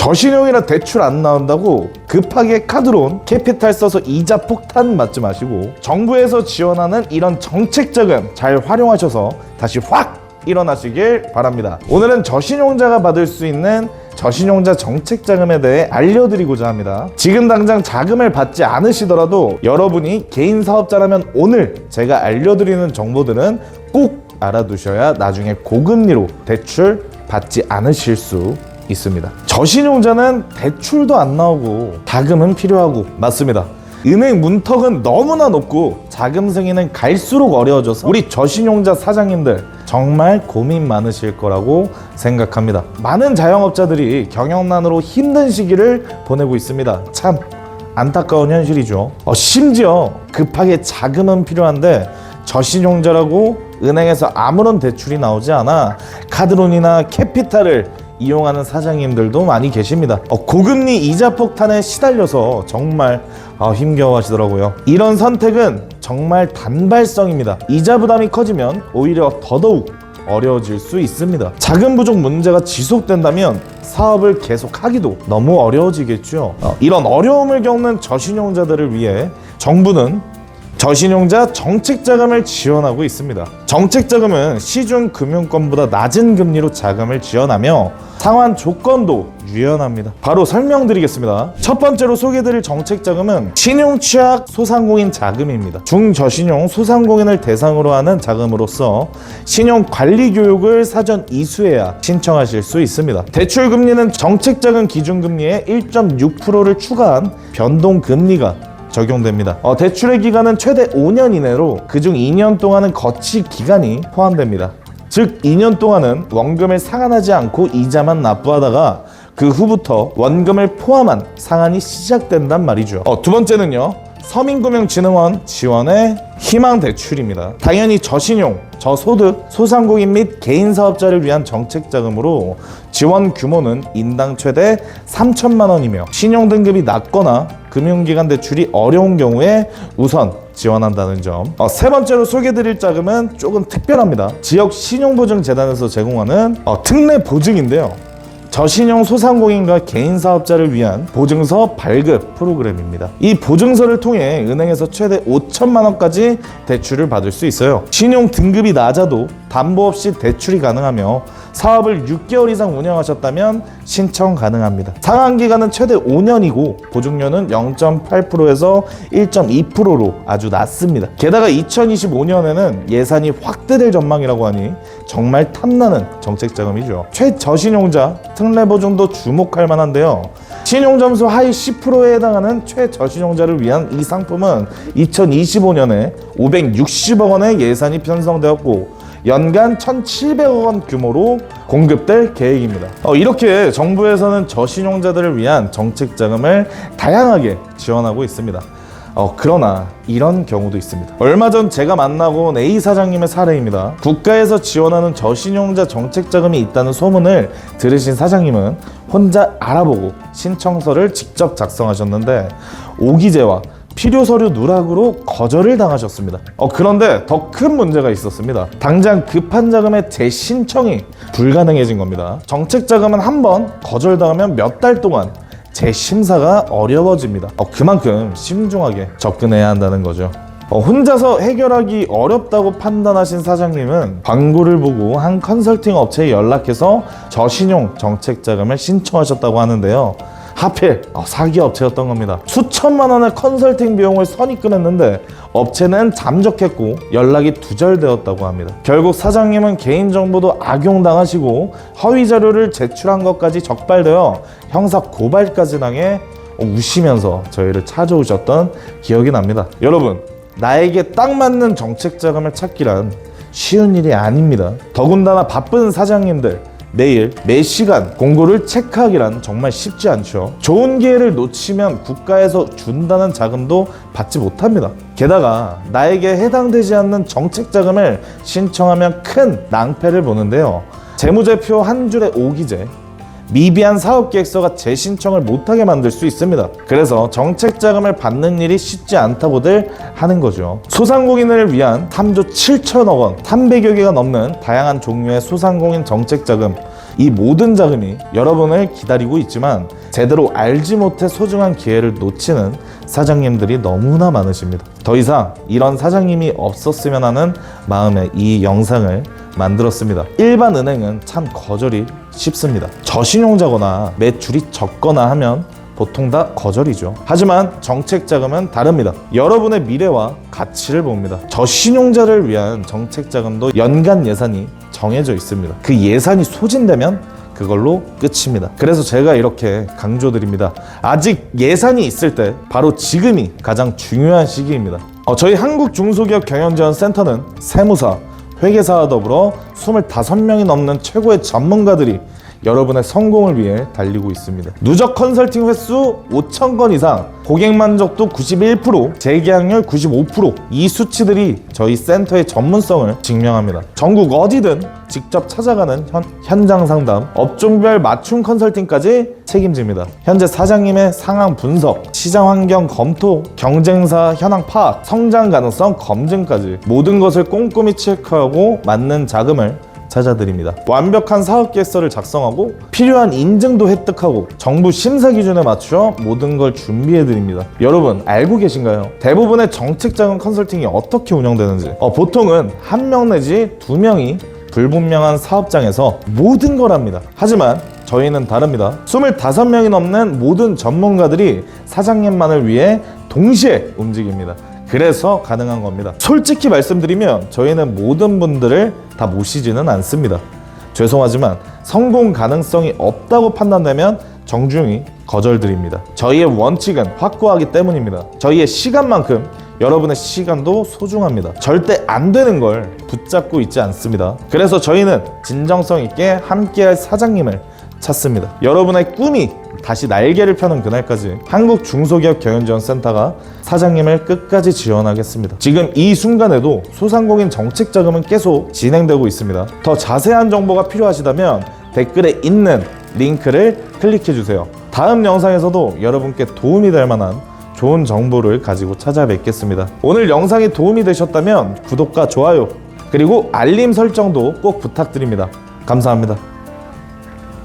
저신용이라 대출 안 나온다고 급하게 카드론 캐피탈 써서 이자 폭탄 맞지 마시고 정부에서 지원하는 이런 정책자금 잘 활용하셔서 다시 확 일어나시길 바랍니다. 오늘은 저신용자가 받을 수 있는 저신용자 정책자금에 대해 알려드리고자 합니다. 지금 당장 자금을 받지 않으시더라도 여러분이 개인 사업자라면 오늘 제가 알려드리는 정보들은 꼭 알아두셔야 나중에 고금리로 대출 받지 않으실 수 있습니다. 저신용자는 대출도 안 나오고 자금은 필요하고 맞습니다. 은행 문턱은 너무나 높고 자금 승인은 갈수록 어려워져서 우리 저신용자 사장님들 정말 고민 많으실 거라고 생각합니다. 많은 자영업자들이 경영난으로 힘든 시기를 보내고 있습니다. 참 안타까운 현실이죠. 심지어 급하게 자금은 필요한데 저신용자라고 은행에서 아무런 대출이 나오지 않아 카드론이나 캐피탈을 이용하는 사장님들도 많이 계십니다. 고금리 이자 폭탄에 시달려서 정말 힘겨워하시더라고요. 이런 선택은 정말 단발성입니다. 이자 부담이 커지면 오히려 더더욱 어려워질 수 있습니다. 자금 부족 문제가 지속된다면 사업을 계속하기도 너무 어려워지겠죠. 이런 어려움을 겪는 저신용자들을 위해 정부는 저신용자 정책자금을 지원하고 있습니다. 정책자금은 시중금융권보다 낮은 금리로 자금을 지원하며 상환 조건도 유연합니다. 바로 설명드리겠습니다. 첫 번째로 소개드릴 정책자금은 신용취약 소상공인 자금입니다. 중저신용 소상공인을 대상으로 하는 자금으로서 신용관리교육을 사전 이수해야 신청하실 수 있습니다. 대출금리는 정책자금 기준금리에 1.6%를 추가한 변동금리가 적용됩니다. 대출의 기간은 최대 5년 이내로 그중 2년 동안은 거치 기간이 포함됩니다. 즉 2년 동안은 원금을 상환하지 않고 이자만 납부하다가 그 후부터 원금을 포함한 상환이 시작된단 말이죠. 두 번째는요. 서민금융진흥원 지원의 희망대출입니다. 당연히 저신용, 저소득, 소상공인 및 개인사업자를 위한 정책자금으로 지원 규모는 인당 최대 3천만 원이며 신용등급이 낮거나 금융기관 대출이 어려운 경우에 우선 지원한다는 점. 세 번째로 소개드릴 자금은 조금 특별합니다. 지역신용보증재단에서 제공하는 특례 보증인데요. 저신용 소상공인과 개인사업자를 위한 보증서 발급 프로그램입니다. 이 보증서를 통해 은행에서 최대 5천만 원까지 대출을 받을 수 있어요. 신용 등급이 낮아도 담보 없이 대출이 가능하며 사업을 6개월 이상 운영하셨다면 신청 가능합니다. 상환기간은 최대 5년이고 보증료는 0.8%에서 1.2%로 아주 낮습니다. 게다가 2025년에는 예산이 확대될 전망이라고 하니 정말 탐나는 정책자금이죠. 최저신용자 특례보증도 주목할 만한데요. 신용점수 하위 10%에 해당하는 최저신용자를 위한 이 상품은 2025년에 560억 원의 예산이 편성되었고 연간 1,700억 원 규모로 공급될 계획입니다. 이렇게 정부에서는 저신용자들을 위한 정책자금을 다양하게 지원하고 있습니다. 그러나 이런 경우도 있습니다. 얼마 전 제가 만나고 온 A 사장님의 사례입니다. 국가에서 지원하는 저신용자 정책자금이 있다는 소문을 들으신 사장님은 혼자 알아보고 신청서를 직접 작성하셨는데 오기재와 필요 서류 누락으로 거절을 당하셨습니다. 그런데 더 큰 문제가 있었습니다. 당장 급한 자금의 재신청이 불가능해진 겁니다. 정책자금은 한번 거절당하면 몇 달 동안 재심사가 어려워집니다. 그만큼 신중하게 접근해야 한다는 거죠. 혼자서 해결하기 어렵다고 판단하신 사장님은 광고를 보고 한 컨설팅 업체에 연락해서 저신용 정책자금을 신청하셨다고 하는데요. 하필 사기 업체였던 겁니다. 수천만 원의 컨설팅 비용을 선입금했는데 업체는 잠적했고 연락이 두절되었다고 합니다. 결국 사장님은 개인정보도 악용당하시고 허위 자료를 제출한 것까지 적발되어 형사 고발까지 당해 우시면서 저희를 찾아오셨던 기억이 납니다. 여러분, 나에게 딱 맞는 정책자금을 찾기란 쉬운 일이 아닙니다. 더군다나 바쁜 사장님들 매일 매 시간 공고를 체크하기란 정말 쉽지 않죠. 좋은 기회를 놓치면 국가에서 준다는 자금도 받지 못합니다. 게다가 나에게 해당되지 않는 정책자금을 신청하면 큰 낭패를 보는데요. 재무제표 한 줄의 오기재, 미비한 사업계획서가 재신청을 못하게 만들 수 있습니다. 그래서 정책자금을 받는 일이 쉽지 않다고들 하는 거죠. 소상공인을 위한 3조 7천억 원, 300여 개가 넘는 다양한 종류의 소상공인 정책자금, 이 모든 자금이 여러분을 기다리고 있지만 제대로 알지 못해 소중한 기회를 놓치는 사장님들이 너무나 많으십니다. 더 이상 이런 사장님이 없었으면 하는 마음에 이 영상을 만들었습니다. 일반 은행은 참 거절이 쉽습니다. 저신용자거나 매출이 적거나 하면 보통 다 거절이죠. 하지만 정책자금은 다릅니다. 여러분의 미래와 가치를 봅니다. 저신용자를 위한 정책자금도 연간 예산이 정해져 있습니다. 그 예산이 소진되면 그걸로 끝입니다. 그래서 제가 이렇게 강조드립니다. 아직 예산이 있을 때 바로 지금이 가장 중요한 시기입니다. 저희 한국중소기업경영지원센터는 세무사, 회계사와 더불어 25명이 넘는 최고의 전문가들이 여러분의 성공을 위해 달리고 있습니다. 누적 컨설팅 횟수 5,000건 이상, 고객 만족도 91%, 재계약률 95%, 이 수치들이 저희 센터의 전문성을 증명합니다. 전국 어디든 직접 찾아가는 현장 상담, 업종별 맞춤 컨설팅까지 책임집니다. 현재 사장님의 상황 분석, 시장 환경 검토, 경쟁사 현황 파악, 성장 가능성 검증까지 모든 것을 꼼꼼히 체크하고 맞는 자금을 찾아드립니다. 완벽한 사업계획서를 작성하고 필요한 인증도 획득하고 정부 심사 기준에 맞춰 모든 걸 준비해드립니다. 여러분 알고 계신가요? 대부분의 정책자금 컨설팅이 어떻게 운영되는지. 보통은 1명 내지 2명이 불분명한 사업장에서 모든 걸 합니다. 하지만 저희는 다릅니다. 25명이 넘는 모든 전문가들이 사장님만을 위해 동시에 움직입니다. 그래서 가능한 겁니다. 솔직히 말씀드리면 저희는 모든 분들을 다 모시지는 않습니다. 죄송하지만 성공 가능성이 없다고 판단되면 정중히 거절드립니다. 저희의 원칙은 확고하기 때문입니다. 저희의 시간만큼 여러분의 시간도 소중합니다. 절대 안 되는 걸 붙잡고 있지 않습니다. 그래서 저희는 진정성 있게 함께할 사장님을 찾습니다. 여러분의 꿈이 다시 날개를 펴는 그날까지 한국중소기업경영지원센터가 사장님을 끝까지 지원하겠습니다. 지금 이 순간에도 소상공인 정책자금은 계속 진행되고 있습니다. 더 자세한 정보가 필요하시다면 댓글에 있는 링크를 클릭해주세요. 다음 영상에서도 여러분께 도움이 될 만한 좋은 정보를 가지고 찾아뵙겠습니다. 오늘 영상이 도움이 되셨다면 구독과 좋아요 그리고 알림 설정도 꼭 부탁드립니다. 감사합니다.